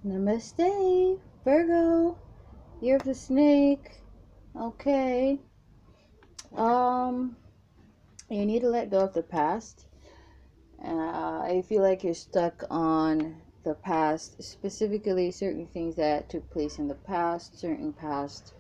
Namaste, Virgo, year of the snake. Okay. Um, you need to let go of the past. I feel like you're stuck on the past, specifically certain things that took place in the past, certain past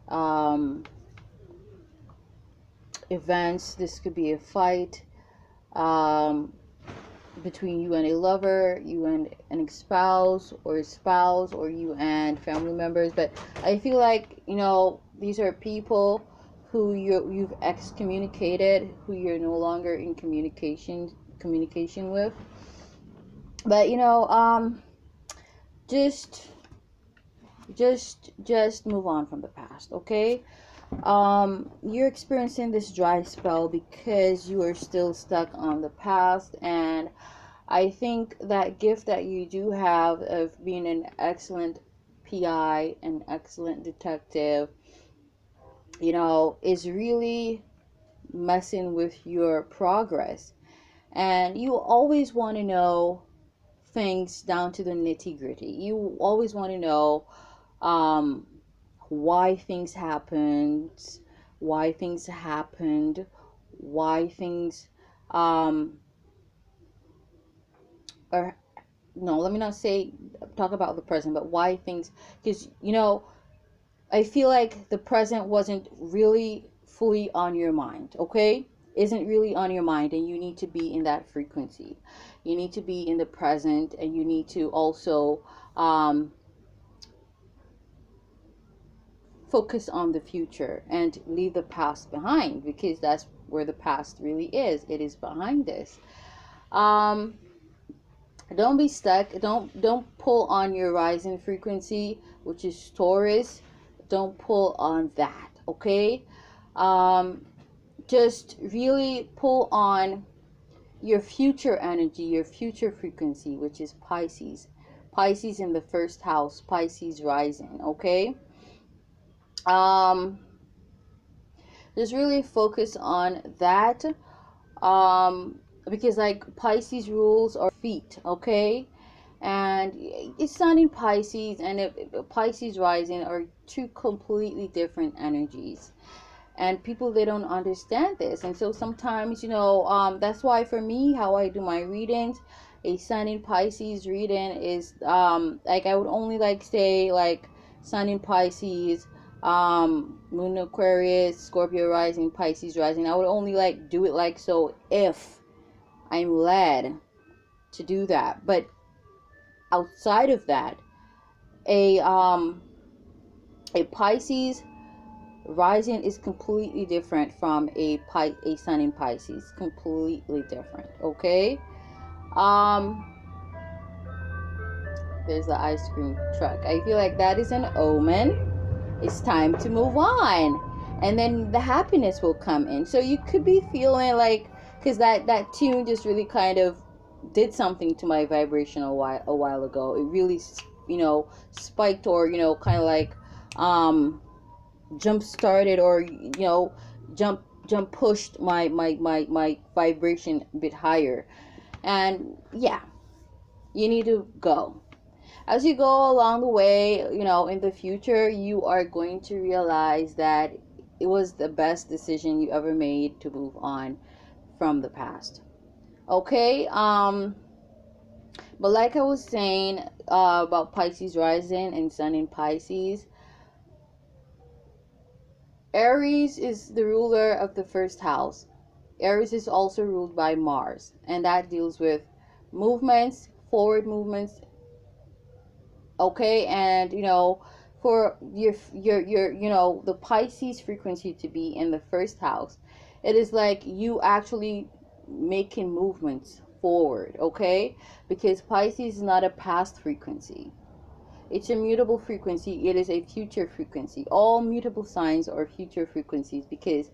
um, events. This could be a fight um, between you and a lover, you and an ex-spouse or a spouse, or you and family members. But I feel like, these are people who you've excommunicated, who you're no longer in communication with. But just just move on from the past, okay? You're experiencing this dry spell because you are still stuck on the past. And I think that gift that you do have of being an excellent PI, an excellent detective, is really messing with your progress. And you always want to know things down to the nitty gritty. You always want to know um, why things happened, why things happened, why things or no, let me not say talk about the present, but why things, because I feel like the present wasn't really fully on your mind, okay? Isn't really on your mind, and you need to be in that frequency. You need to be in the present, and you need to also focus on the future and leave the past behind, because that's where the past really is. It is behind us. Don't be stuck. Don't pull on your rising frequency, which is Taurus. Don't pull on that, okay? Just really pull on your future energy, your future frequency, which is Pisces. Pisces in the first house, Pisces rising, okay? Just really focus on that. Because like Pisces rules are feet, okay? And it's Sun in Pisces and Pisces rising are two completely different energies. And people, they don't understand this. And so sometimes, that's why for me, how I do my readings, a Sun in Pisces reading is like I would only like say like Sun in Pisces, Moon Aquarius, Scorpio rising, Pisces rising. I would only like do it like so if I'm led to do that. But outside of that, a Pisces rising is completely different from a Sun in Pisces. Completely different, okay? There's the ice cream truck. I feel like that is an omen. It's time to move on, and then the happiness will come in. So you could be feeling like, because that tune just really kind of did something to my vibration a while ago. It really spiked, or kind of like jump started, or jump pushed my vibration a bit higher. And yeah, you need to go. As you go along the way, in the future, you are going to realize that it was the best decision you ever made to move on from the past. Okay? But like I was saying about Pisces rising and Sun in Pisces, Aries is the ruler of the first house. Aries is also ruled by Mars, and that deals with movements, forward movements. Okay, and for your the Pisces frequency to be in the first house, it is like you actually making movements forward, okay? Because Pisces is not a past frequency. It's a mutable frequency. It is a future frequency. All mutable signs are future frequencies because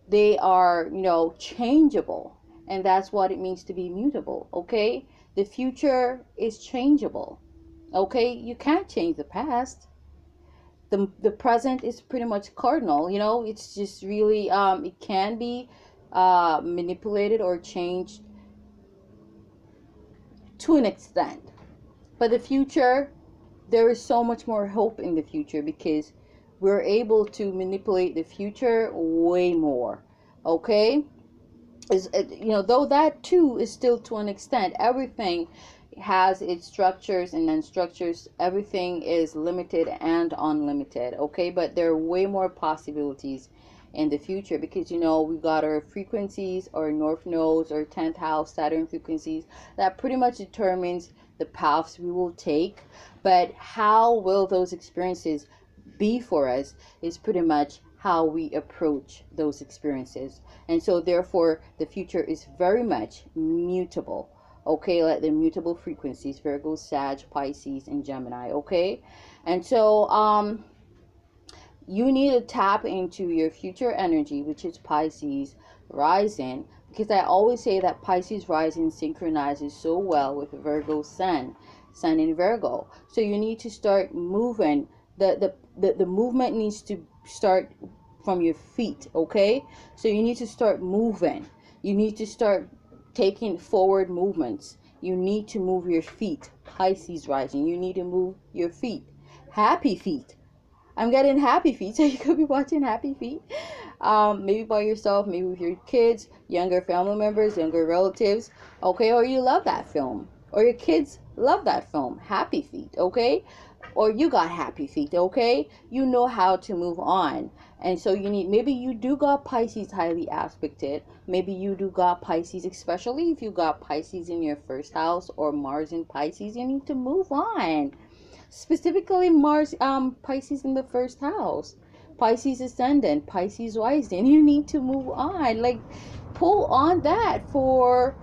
they are, changeable. And that's what it means to be mutable, okay? The future is changeable. Okay, you can't change the past. The present is pretty much cardinal. It's just really it can be manipulated or changed to an extent, but the future there is so much more hope in the future because we're able to manipulate the future way more. Okay, is though that too is still to an extent. Everything has its structures and then structures. Everything is limited and unlimited. Okay, but there are way more possibilities in the future because we got our frequencies, our north nodes, our 10th house Saturn frequencies that pretty much determines the paths we will take. But how will those experiences be for us is pretty much how we approach those experiences. And so therefore the future is very much mutable. Okay, like the mutable frequencies, Virgo, Sag, Pisces, and Gemini. Okay, and so you need to tap into your future energy, which is Pisces rising, because I always say that Pisces rising synchronizes so well with Virgo sun in Virgo. So you need to start moving. The movement needs to start from your feet. Okay, so you need to start moving. You need to start taking forward movements. You need to move your feet. Pisces rising, you need to move your feet. Happy feet. I'm getting happy feet, so you could be watching happy feet. Maybe by yourself, maybe with your kids, younger family members, younger relatives. Okay, or you love that film, or your kids love that film, Happy Feet. Okay, or you got happy feet. Okay, you know how to move on. And so you need, maybe you do got Pisces highly aspected. Maybe you do got Pisces, especially if you got Pisces in your first house or Mars in Pisces. You need to move on. Specifically Mars, Pisces in the first house, Pisces ascendant, Pisces rising. You need to move on. Like, pull on that for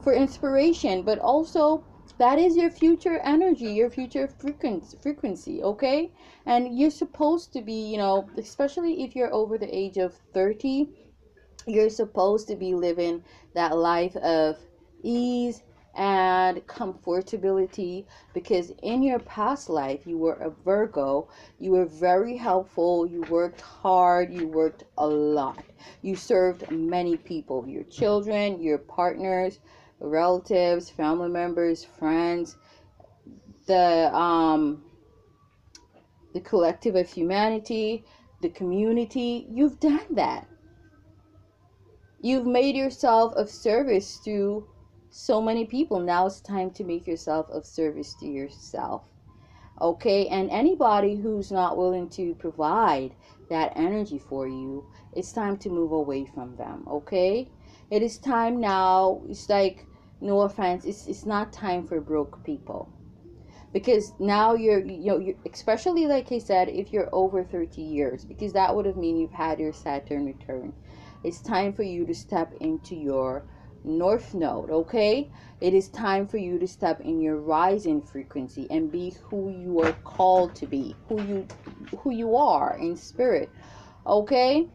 inspiration, but also that is your future energy, your future frequency. Okay, and you're supposed to be, especially if you're over the age of 30, you're supposed to be living that life of ease and comfortability, because in your past life you were a Virgo. You were very helpful, you worked hard, you worked a lot, you served many people, your children, your partners, relatives, family members, friends, the collective of humanity, the community. You've done that. You've made yourself of service to so many people. Now it's time to make yourself of service to yourself. Okay, and anybody who's not willing to provide that energy for you, it's time to move away from them. Okay, it is time now. It's like, no offense, it's not time for broke people, because now you're especially, like I said, if you're over 30 years, because that would have mean you've had your Saturn return. It's time for you to step into your north node. Okay, it is time for you to step in your rising frequency and be who you are called to be, who you are in spirit. Okay,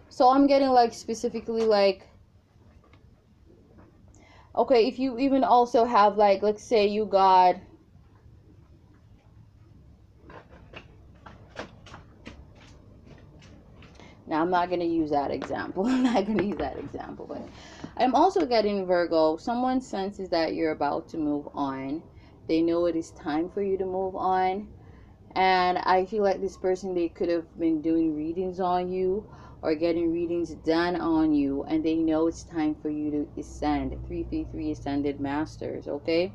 so I'm getting like specifically like, okay, if you even also have, like, let's say you got, now I'm not going to use that example. I'm not going to use that example, but I'm also getting Virgo. Someone senses that you're about to move on. They know it is time for you to move on. And I feel like this person, they could have been doing readings on you or getting readings done on you, and they know it's time for you to ascend. 333 ascended masters. Okay,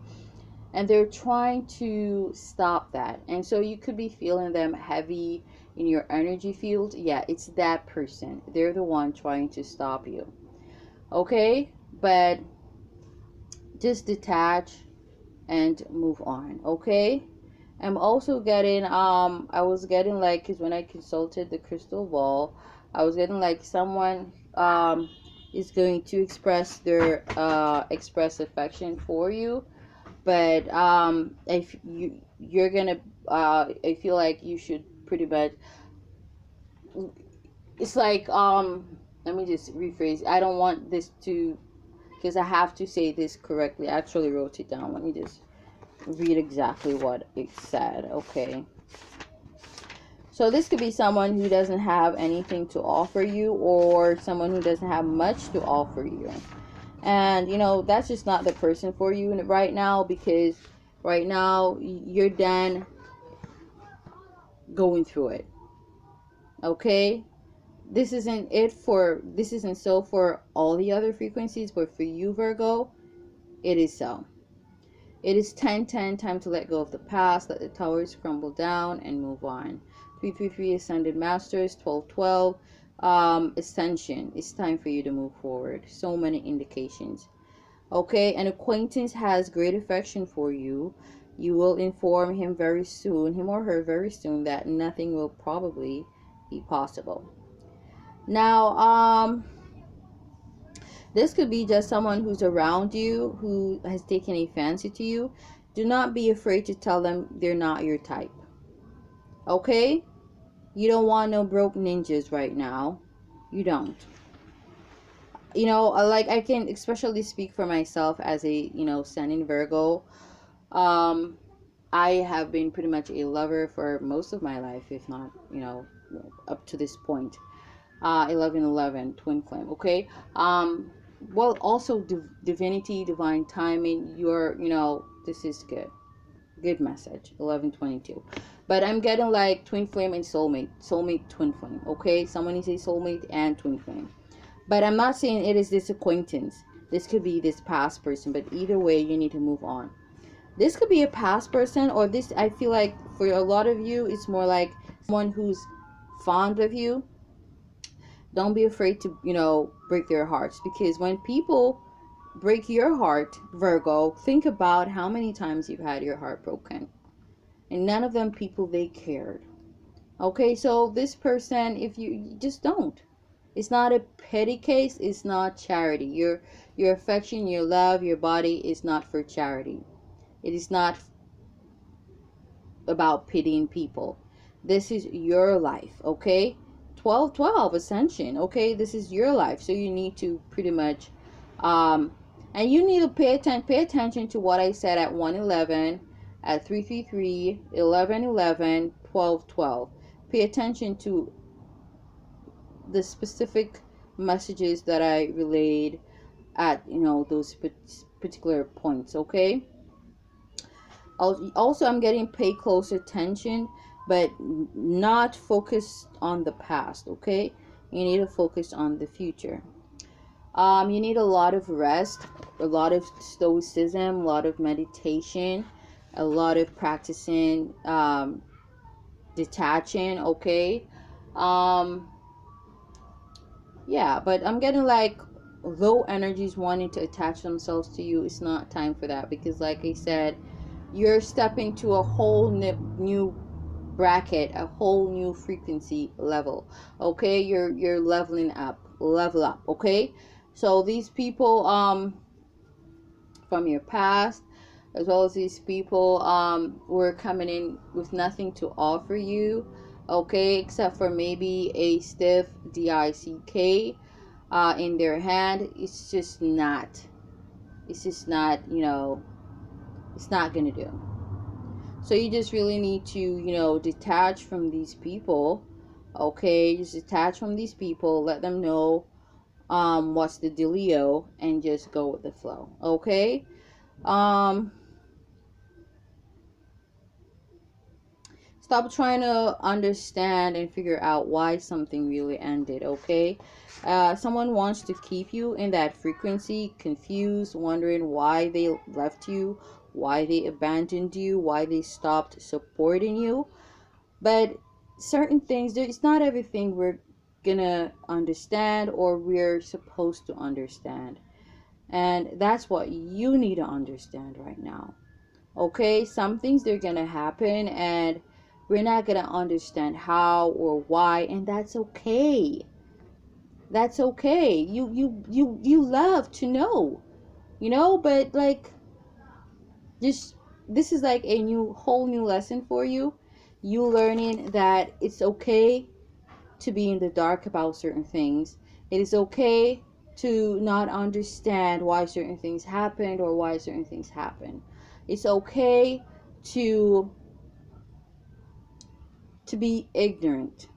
and they're trying to stop that. And so you could be feeling them heavy in your energy field. Yeah, it's that person. They're the one trying to stop you. Okay, but just detach and move on. Okay, I'm also getting I was getting like, because when I consulted the crystal ball, I was getting like someone is going to express their express affection for you. But if you're gonna I feel like you should pretty much, it's like, let me just rephrase. I don't want this to, because I have to say this correctly. I actually wrote it down. Let me just read exactly what it said. Okay, So this could be someone who doesn't have anything to offer you, or someone who doesn't have much to offer you. And that's just not the person for you right now, because right now you're done going through it. Okay? This isn't so for all the other frequencies, but for you, Virgo, it is so. It is 10:10, time to let go of the past, let the towers crumble down, and move on. 333 Ascended Masters, 1212, Ascension. It's time for you to move forward. So many indications. Okay, an acquaintance has great affection for you. You will inform him very soon, him or her very soon, that nothing will probably be possible. Now, this could be just someone who's around you, who has taken a fancy to you. Do not be afraid to tell them they're not your type. Okay? You don't want no broke ninjas right now. You don't. Like, I can especially speak for myself as a, Sun in Virgo. I have been pretty much a lover for most of my life, if not, up to this point. 1111 twin flame. Okay. Well, also divinity, divine timing. This is good message. 1122. But I'm getting like twin flame and soulmate, twin flame. Okay, someone is a soulmate and twin flame. But I'm not saying it is this acquaintance. This could be this past person. But either way, you need to move on. This could be a past person, or this, I feel like for a lot of you, it's more like someone who's fond of you. Don't be afraid to, break their hearts, because when people break your heart, Virgo, think about how many times you've had your heart broken. And none of them people, they cared. Okay, so this person, if you just don't. It's not a petty case, it's not charity. Your affection, your love, your body is not for charity. It is not about pitying people. This is your life, okay? 1212 Ascension, okay? This is your life, so you need to pretty much and you need to pay attention to what I said at 111, at 333, 1111, 1212. Pay attention to the specific messages that I relayed at those particular points, okay? Also, I'm getting pay close attention, but not focused on the past, okay? You need to focus on the future. You need a lot of rest, a lot of stoicism, a lot of meditation, a lot of practicing detaching, okay? Yeah, but I'm getting like low energies wanting to attach themselves to you. It's not time for that, because like I said, you're stepping to a whole new bracket, a whole new frequency level. Okay, you're leveling up, level up. Okay, so these people from your past, as well as these people were coming in with nothing to offer you. Okay, except for maybe a stiff dick in their hand. It's just not it's not gonna do. So you just really need to detach from these people. Okay, just detach from these people, let them know what's the dealio, and just go with the flow. Okay. Stop trying to understand and figure out why something really ended. Okay. Someone wants to keep you in that frequency, confused, wondering why they left you, why they abandoned you, why they stopped supporting you. But certain things, it's not everything we're gonna understand or we're supposed to understand. And that's what you need to understand right now. Okay, some things, they're gonna happen and we're not gonna understand how or why, and that's okay. That's okay. You love to know, but like, just, this is like a whole new lesson for you. You learning that it's okay to be in the dark about certain things. It is okay to not understand why certain things happened or why certain things happen. It's okay to to be ignorant.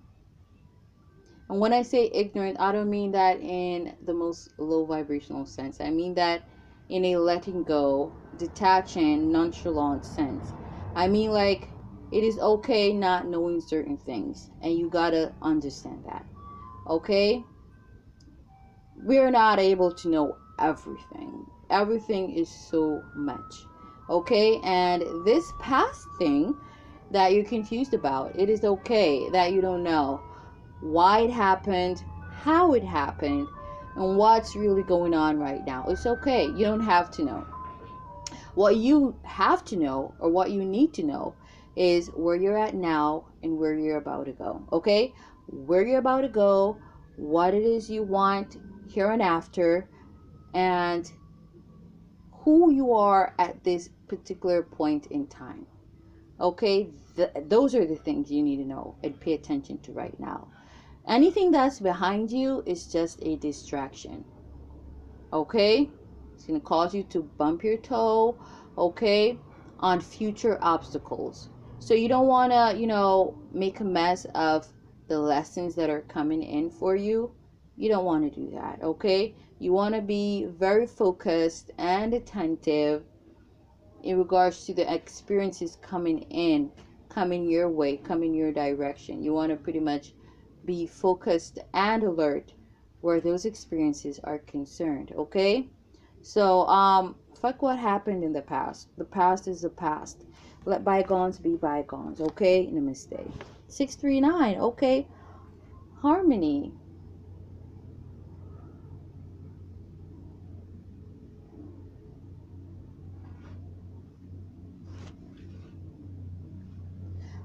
And when I say ignorant, I don't mean that in the most low vibrational sense. I mean that in a letting go, detaching, nonchalant sense. I mean, like, it is okay not knowing certain things, and you gotta understand that. Okay? We're not able to know everything. Everything is so much. Okay? And this past thing that you're confused about, it is okay that you don't know why it happened, how it happened, and what's really going on right now. It's okay. You don't have to know. What you have to know, or what you need to know, is where you're at now and where you're about to go. Okay? Where you're about to go, what it is you want here and after, and who you are at this particular point in time. Okay? Those are the things you need to know and pay attention to right now. Anything that's behind you is just a distraction. Okay? It's going to cause you to bump your toe, okay, on future obstacles. So you don't want to, make a mess of the lessons that are coming in for you. You don't want to do that, okay? You want to be very focused and attentive in regards to the experiences coming your way, coming your direction. You want to pretty much be focused and alert where those experiences are concerned. Okay? So fuck what happened in the past. The past is the past. Let bygones be bygones. Okay? Namaste. 639. Okay? Harmony.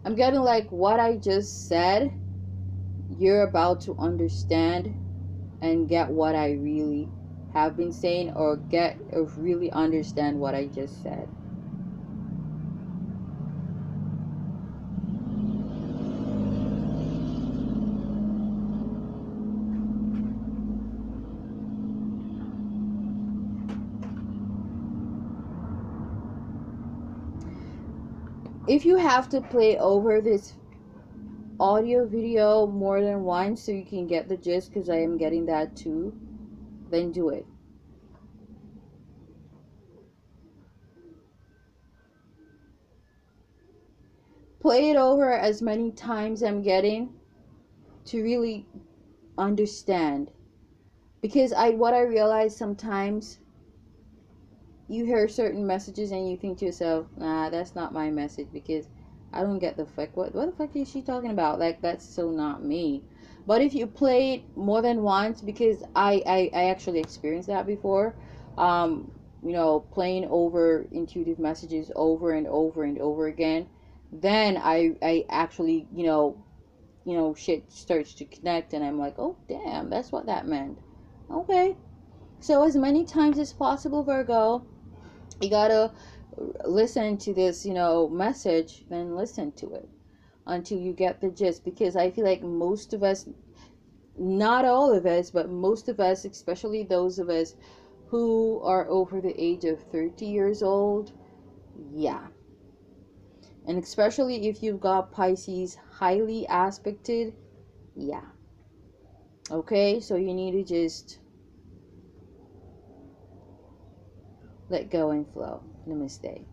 I'm getting like what I just said, you're about to understand and get what I really have been saying, or get or really understand what I just said. If you have to play over this audio video more than once so you can get the gist, because I am getting that too, then do it. Play it over as many times I'm getting to really understand. Because what I realize sometimes, you hear certain messages and you think to yourself, nah, that's not my message, because I don't get the fuck. What the fuck is she talking about? Like, that's so not me. But if you play it more than once, because I actually experienced that before, playing over intuitive messages over and over and over again, then I actually, shit starts to connect, and I'm like, oh damn, that's what that meant. Okay. So as many times as possible, Virgo, you gotta listen to this, message, then listen to it until you get the gist. Because I feel like most of us, not all of us, but most of us, especially those of us who are over the age of 30 years old, yeah. And especially if you've got Pisces highly aspected, yeah. Okay, so you need to just let go and flow. Namaste.